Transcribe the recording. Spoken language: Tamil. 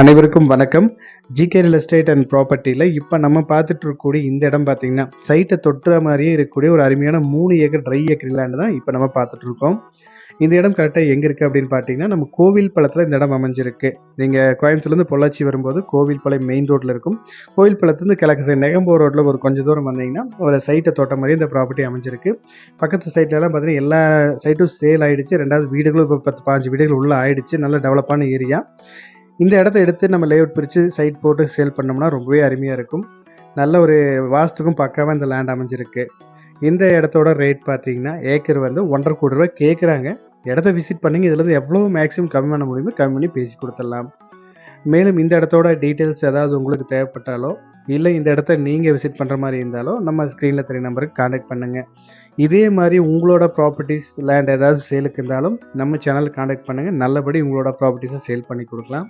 அனைவருக்கும் வணக்கம். ஜிகே ரியல் எஸ்டேட் அண்ட் ப்ராப்பர்ட்டியில் இப்போ நம்ம பார்த்துட்டு இருக்கக்கூடிய இந்த இடம் பார்த்தீங்கன்னா சைட்டை தொட்டுற மாதிரியே இருக்கக்கூடிய ஒரு அருமையான 3 ஏக்கர் ட்ரை ஏக்கர் லேண்டு தான் இப்போ நம்ம பார்த்துட்டு இருக்கோம். இந்த இடம் கரெக்டாக எங்கே இருக்குது அப்படின்னு பார்த்தீங்கன்னா நம்ம கோவில் பாளையத்தில் இந்த இடம் அமைஞ்சிருக்கு. நீங்கள் கோயம்புத்தூர்லேருந்து பொள்ளாச்சி வரும்போது கோவில் பாளையம் மெயின் ரோட்டில் இருக்கும். கோவில் பாளையத்துலேருந்து கிழக்கு சைடு நெகம்பூர் ரோட்டில் ஒரு கொஞ்சம் தூரம் வந்தீங்கன்னா ஒரு சைட்டை தொட்ட மாதிரி இந்த ப்ராப்பர்ட்டி அமைஞ்சிருக்கு. பக்கத்து சைட்லலாம் பார்த்தீங்கன்னா எல்லா சைட்டும் சேல் ஆகிடுச்சு. 2வது வீடுகளும் இப்போ 10-15 வீடுகள் உள்ளே ஆகிடுச்சு. நல்ல டெவலப்பான ஏரியா. இந்த இடத்த எடுத்து நம்ம லேஅவுட் பிரித்து சைட் போட்டு சேல் பண்ணோம்னா ரொம்பவே அருமையாக இருக்கும். நல்ல ஒரு வாஸ்துக்கும் பக்காவாக இந்த லேண்ட் அமைஞ்சிருக்கு. இந்த இடத்தோட ரேட் பார்த்தீங்கன்னா ஏக்கர் வந்து 1,50 கோடி ரூபாய் கேட்குறாங்க. இடத்த விசிட் பண்ணிங்க. இதுலேருந்து எவ்வளோ மேக்ஸிமம் கம்மி பண்ண முடியுமோ கம்மி பண்ணி பேசி கொடுத்துடலாம். மேலும் இந்த இடத்தோட டீட்டெயில்ஸ் ஏதாவது உங்களுக்கு தேவைப்பட்டாலோ இல்லை இந்த இடத்த நீங்கள் விசிட் பண்ணுற மாதிரி இருந்தாலோ நம்ம ஸ்க்ரீனில் தெரிய நம்பருக்கு கான்டாக்ட் பண்ணுங்கள். இதே மாதிரி உங்களோட ப்ராப்பர்ட்டிஸ் லேண்ட் ஏதாவது சேலுக்கு இருந்தாலும் நம்ம சேனலுக்கு கான்டாக்ட் பண்ணுங்கள். நல்லபடி உங்களோட ப்ராப்பர்ட்டிஸை சேல் பண்ணி கொடுக்கலாம்.